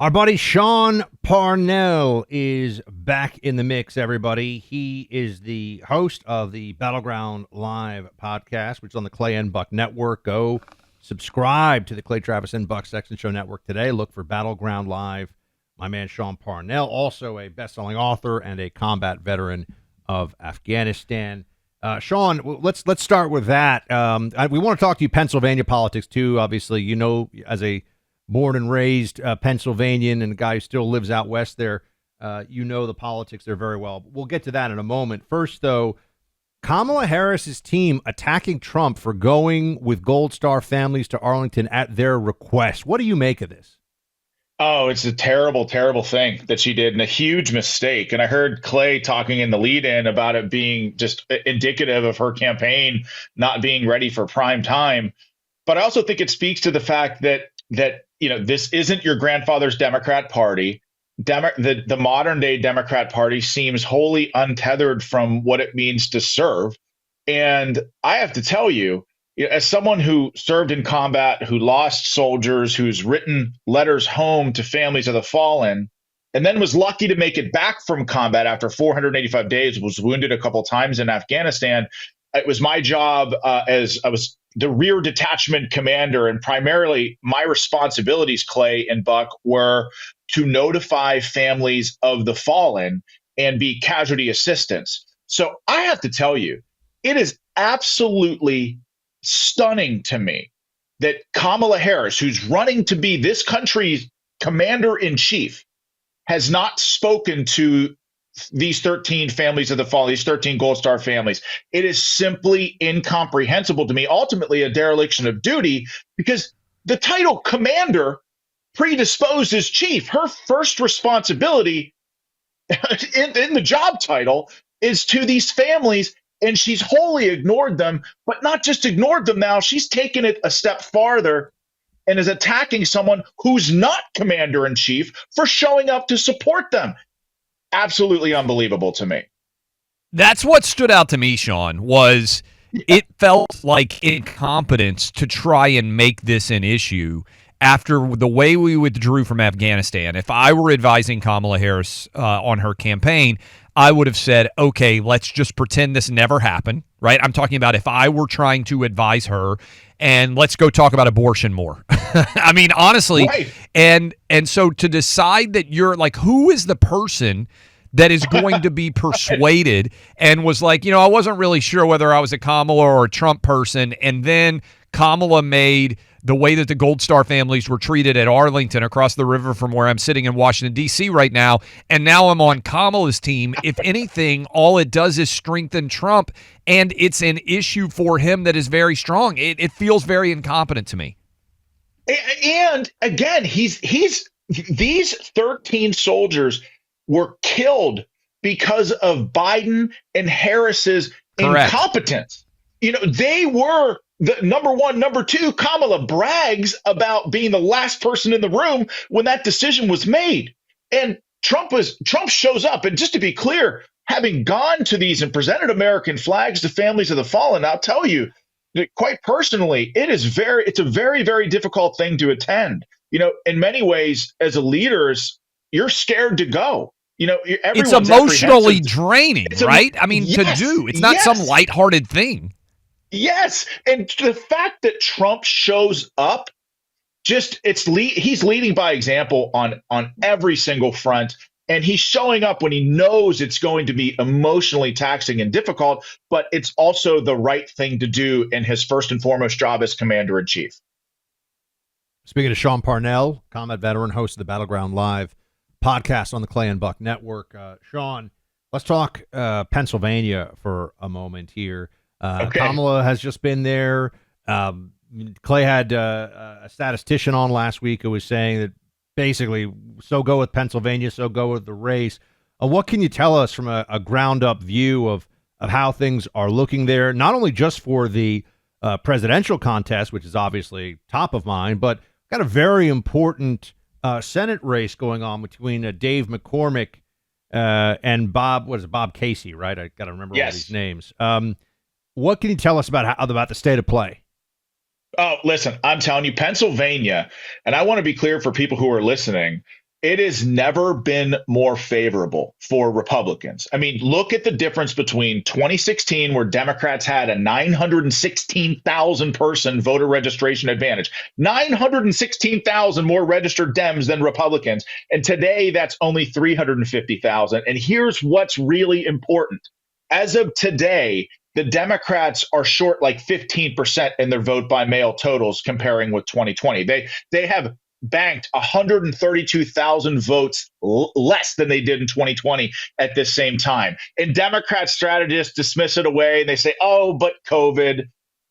Our buddy Sean Parnell is back in the mix, everybody. He is the host of the Battleground Live podcast, which is on the Clay and Buck Network. Go subscribe to the Clay Travis and Buck Sexton Show Network today. Look for Battleground Live. My man Sean Parnell, also a best-selling author and a combat veteran of Afghanistan. Sean, let's start with that. We want to talk to you Pennsylvania politics, too. Obviously, you know, as a born and raised Pennsylvanian and a guy who still lives out west there, you know the politics there very well. We'll get to that in a moment. First, though, Kamala Harris's team attacking Trump for going with Gold Star families to Arlington at their request. What do you make of this? Oh, it's a terrible, terrible thing that she did and a huge mistake. And I heard Clay talking in the lead-in about it being just indicative of her campaign not being ready for prime time. But I also think it speaks to the fact that this isn't your grandfather's Democrat Party. The modern day Democrat Party seems wholly untethered from what it means to serve. And I have to tell you, as someone who served in combat, who lost soldiers, who's written letters home to families of the fallen, and then was lucky to make it back from combat after 485 days, was wounded a couple times in Afghanistan. It was my job as I was the rear detachment commander, and primarily my responsibilities, Clay and Buck, were to notify families of the fallen and be casualty assistance. So I have to tell you, it is absolutely stunning to me that Kamala Harris, who's running to be this country's commander in chief, has not spoken to these 13 families of the fallen, these 13 Gold Star families. It is simply incomprehensible to me, ultimately a dereliction of duty, because the title commander predisposes chief. Her first responsibility in the job title is to these families, and she's wholly ignored them, but not just ignored them now, she's taken it a step farther and is attacking someone who's not commander in chief for showing up to support them. Absolutely unbelievable to me. That's what stood out to me, Sean, was it felt like incompetence to try and make this an issue after the way we withdrew from Afghanistan. If I were advising Kamala Harris on her campaign, I would have said, okay, let's just pretend this never happened, right? I'm talking about if I were trying to advise her, and let's go talk about abortion more. I mean, honestly, right. And so to decide that you're like, who is the person that is going to be persuaded, and was like, I wasn't really sure whether I was a Kamala or a Trump person, and then Kamala made the way that the Gold Star families were treated at Arlington across the river from where I'm sitting in Washington, D.C. right now, and now I'm on Kamala's team. If anything, all it does is strengthen Trump, and it's an issue for him that is very strong. It feels very incompetent to me. And again, these 13 soldiers were killed because of Biden and Harris's incompetence. They were the number one. Number two, Kamala brags about being the last person in the room when that decision was made. And Trump shows up. And just to be clear, having gone to these and presented American flags to families of the fallen, I'll tell you that quite personally, it's a very, very difficult thing to attend. In many ways, as a leaders, you're scared to go. It's emotionally draining, right? I mean, yes, to do. It's not some lighthearted thing. Yes, and the fact that Trump shows up, he's leading by example on every single front, and he's showing up when he knows it's going to be emotionally taxing and difficult, but it's also the right thing to do in his first and foremost job as commander in chief. Speaking of Sean Parnell, combat veteran, host of the Battleground Live podcast on the Clay and Buck Network. Sean, let's talk Pennsylvania for a moment here. Okay. Kamala has just been there. Clay had a statistician on last week who was saying that basically, so go with Pennsylvania, so go with the race. What can you tell us from a ground-up view of how things are looking there, not only just for the presidential contest, which is obviously top of mind, but got a very important Senate race going on between Dave McCormick and Bob Casey, right? I got to remember all these names. What can you tell us about the state of play? Oh, listen, I'm telling you, Pennsylvania, and I want to be clear for people who are listening, it has never been more favorable for Republicans. I mean, look at the difference between 2016, where Democrats had a 916,000 person voter registration advantage, 916,000 more registered Dems than Republicans. And today, that's only 350,000. And here's what's really important. As of today, the Democrats are short like 15% in their vote by mail totals comparing with 2020. They have banked 132,000 votes less than they did in 2020 at this same time. And Democrat strategists dismiss it away and they say, oh, but COVID.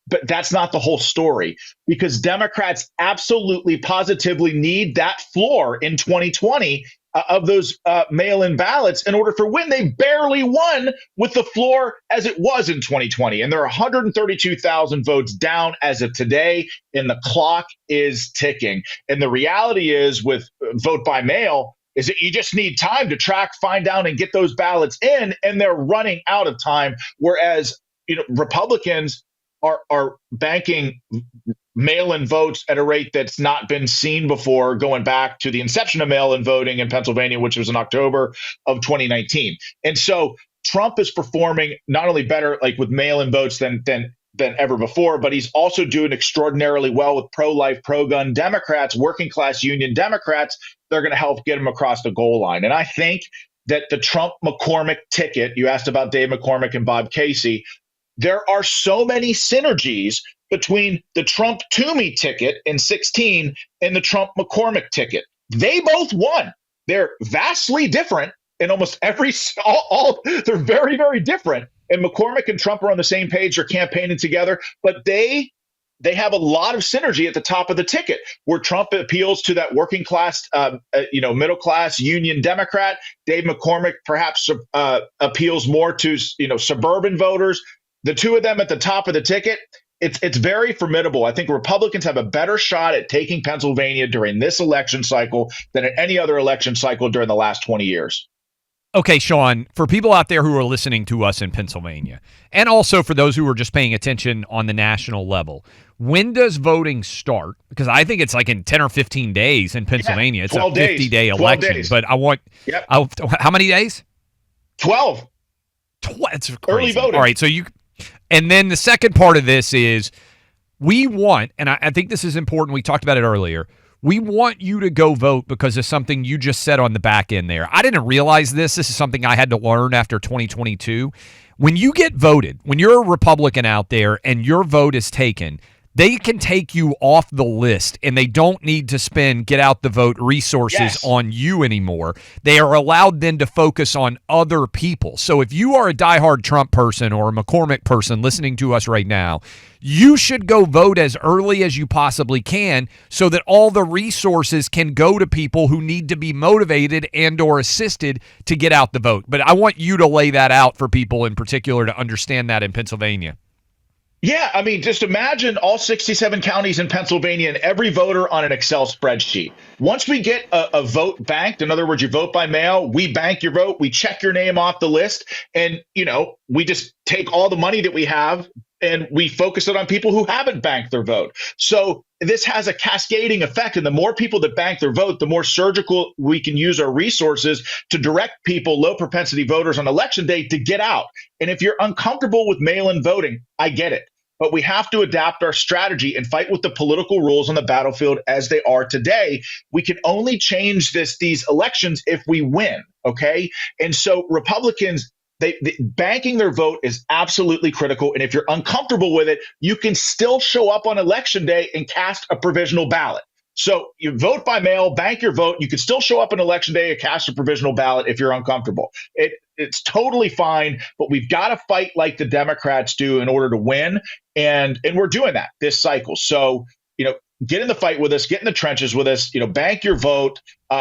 But that's not the whole story, because Democrats absolutely positively need that floor in 2020 of those mail-in ballots in order for win. They barely won with the floor as it was in 2020. And there are 132,000 votes down as of today, and the clock is ticking. And the reality is, with vote by mail, is that you just need time to track, find out, and get those ballots in, and they're running out of time. Whereas, Republicans are banking mail-in votes at a rate that's not been seen before, going back to the inception of mail-in voting in Pennsylvania, which was in October of 2019. And so Trump is performing not only better like with mail-in votes than ever before, but he's also doing extraordinarily well with pro-life, pro-gun Democrats, working-class union Democrats. They're going to help get him across the goal line. And I think that the Trump-McCormick ticket, you asked about Dave McCormick and Bob Casey, there are so many synergies between the Trump-Toomey ticket in 2016 and the Trump-McCormick ticket. They both won. They're vastly different in almost every they're very, very different. And McCormick and Trump are on the same page. They're campaigning together, but they have a lot of synergy at the top of the ticket, where Trump appeals to that working class, middle class union Democrat. Dave McCormick perhaps appeals more to suburban voters. The two of them at the top of the ticket, it's very formidable. I think Republicans have a better shot at taking Pennsylvania during this election cycle than at any other election cycle during the last 20 years. Okay, Sean, for people out there who are listening to us in Pennsylvania, and also for those who are just paying attention on the national level, when does voting start? Because I think it's like in 10 or 15 days in Pennsylvania. Yeah, it's a 50-day election. Days. But I want how many days? 12. It's crazy. Early voting. All right, so and then the second part of this is we want, and I think this is important, we talked about it earlier, we want you to go vote because of something you just said on the back end there. I didn't realize this. This is something I had to learn after 2022. When you get voted, when you're a Republican out there and your vote is taken, they can take you off the list, and they don't need to spend get out the vote resources on you anymore. They are allowed then to focus on other people. So if you are a diehard Trump person or a McCormick person listening to us right now, you should go vote as early as you possibly can so that all the resources can go to people who need to be motivated and or assisted to get out the vote. But I want you to lay that out for people in particular to understand that in Pennsylvania. Yeah, I mean, just imagine all 67 counties in Pennsylvania and every voter on an Excel spreadsheet. Once we get a vote banked, in other words, you vote by mail, we bank your vote, we check your name off the list, and, we just take all the money that we have and we focus it on people who haven't banked their vote. So this has a cascading effect, and the more people that bank their vote, the more surgical we can use our resources to direct people, low propensity voters on election day, to get out. And if you're uncomfortable with mail-in voting, I get it. But we have to adapt our strategy and fight with the political rules on the battlefield as they are today. We can only change these elections if we win, okay? And so Republicans, banking their vote is absolutely critical. And if you're uncomfortable with it, you can still show up on election day and cast a provisional ballot. So you vote by mail, bank your vote. You can still show up on election day and cast a provisional ballot if you're uncomfortable. It's totally fine, but we've got to fight like the Democrats do in order to win. And we're doing that this cycle. So, get in the fight with us, get in the trenches with us, bank your vote.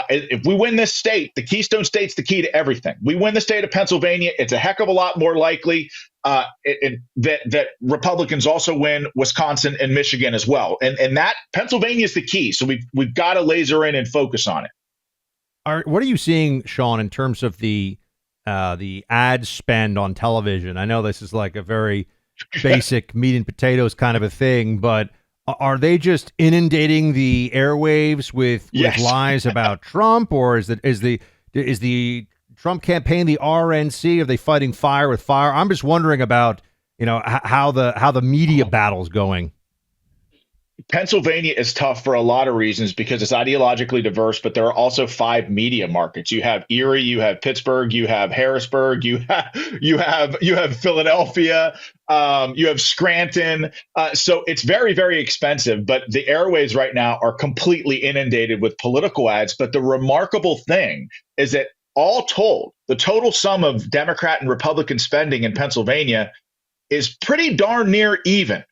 If we win this state, the Keystone State's the key to everything. We win the state of Pennsylvania, it's a heck of a lot more likely that Republicans also win Wisconsin and Michigan as well. And that Pennsylvania is the key. So we've got to laser in and focus on it. What are you seeing, Sean, in terms of the ad spend on television? I know this is like a very basic meat and potatoes kind of a thing, but Are they just inundating the airwaves with Yes. lies about Trump, or is the Trump campaign the RNC? Are they fighting fire with fire? I'm just wondering about how the media battle's going. Pennsylvania is tough for a lot of reasons because it's ideologically diverse, but there are also 5 media markets. You have Erie, you have Pittsburgh, you have Harrisburg, you have Philadelphia, you have Scranton. So it's very, very expensive, but the airways right now are completely inundated with political ads. But the remarkable thing is that all told, the total sum of Democrat and Republican spending in Pennsylvania is pretty darn near even.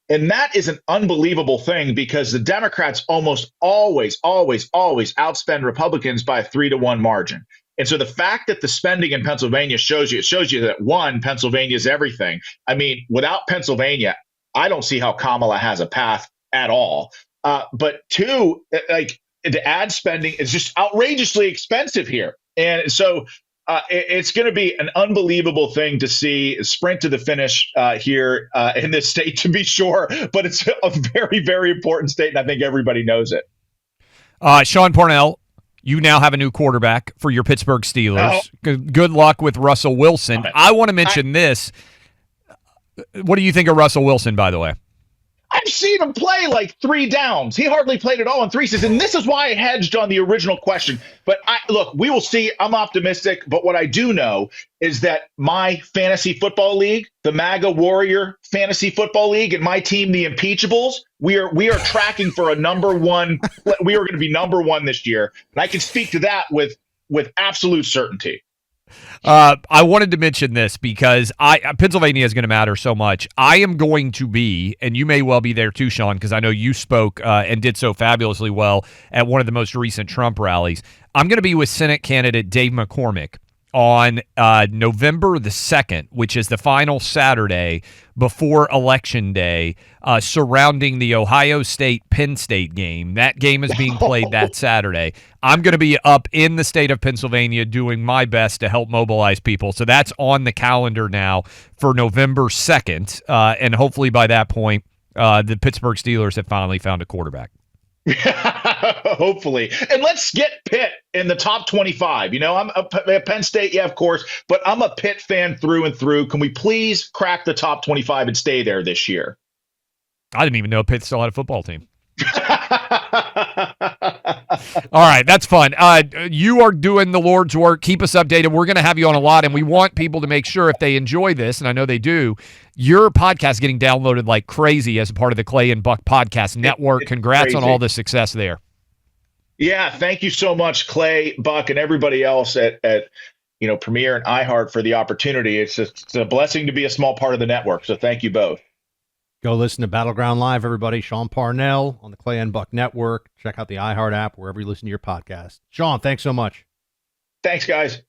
And that is an unbelievable thing because the Democrats almost always outspend Republicans by a 3-to-1 margin. And so the fact that the spending in Pennsylvania shows you that, one, Pennsylvania is everything. I mean, without Pennsylvania, I don't see how Kamala has a path at all. But two, like the ad spending is just outrageously expensive here. And so it's going to be an unbelievable thing to see sprint to the finish here in this state, to be sure. But it's a very, very important state, and I think everybody knows it. Sean Parnell, you now have a new quarterback for your Pittsburgh Steelers. Good luck with Russell Wilson. I want to mention this. What do you think of Russell Wilson, by the way? I've seen him play like 3 downs. He hardly played at all in 3 seasons. And this is why I hedged on the original question. But look, we will see. I'm optimistic. But what I do know is that my fantasy football league, the MAGA Warrior Fantasy Football League, and my team, the Impeachables, we are tracking for a number 1. We are going to be number 1 this year. And I can speak to that with absolute certainty. I wanted to mention this because Pennsylvania is going to matter so much. I am going to be, and you may well be there too, Sean, because I know you spoke and did so fabulously well at one of the most recent Trump rallies. I'm going to be with Senate candidate Dave McCormick on November the 2nd, which is the final Saturday before Election Day, surrounding the Ohio State-Penn State game. That game is being played that Saturday. I'm going to be up in the state of Pennsylvania doing my best to help mobilize people. So that's on the calendar now for November 2nd, and hopefully by that point, the Pittsburgh Steelers have finally found a quarterback. Hopefully. And let's get Pitt in the top 25. You know, I'm a Penn State, yeah, of course, but I'm a Pitt fan through and through. Can we please crack the top 25 and stay there this year? I didn't even know Pitt still had a football team. All right, that's fun. You are doing the Lord's work. Keep us updated. We're going to have you on a lot, and we want people to make sure if they enjoy this, and I know they do, your podcast is getting downloaded like crazy as a part of the Clay and Buck Podcast Network. Congrats on all the success there. Yeah, thank you so much, Clay, Buck, and everybody else at Premier and iHeart for the opportunity. It's a blessing to be a small part of the network, so thank you both. Go listen to Battleground Live, everybody. Sean Parnell on the Clay and Buck Network. Check out the iHeart app wherever you listen to your podcast. Sean, thanks so much. Thanks, guys.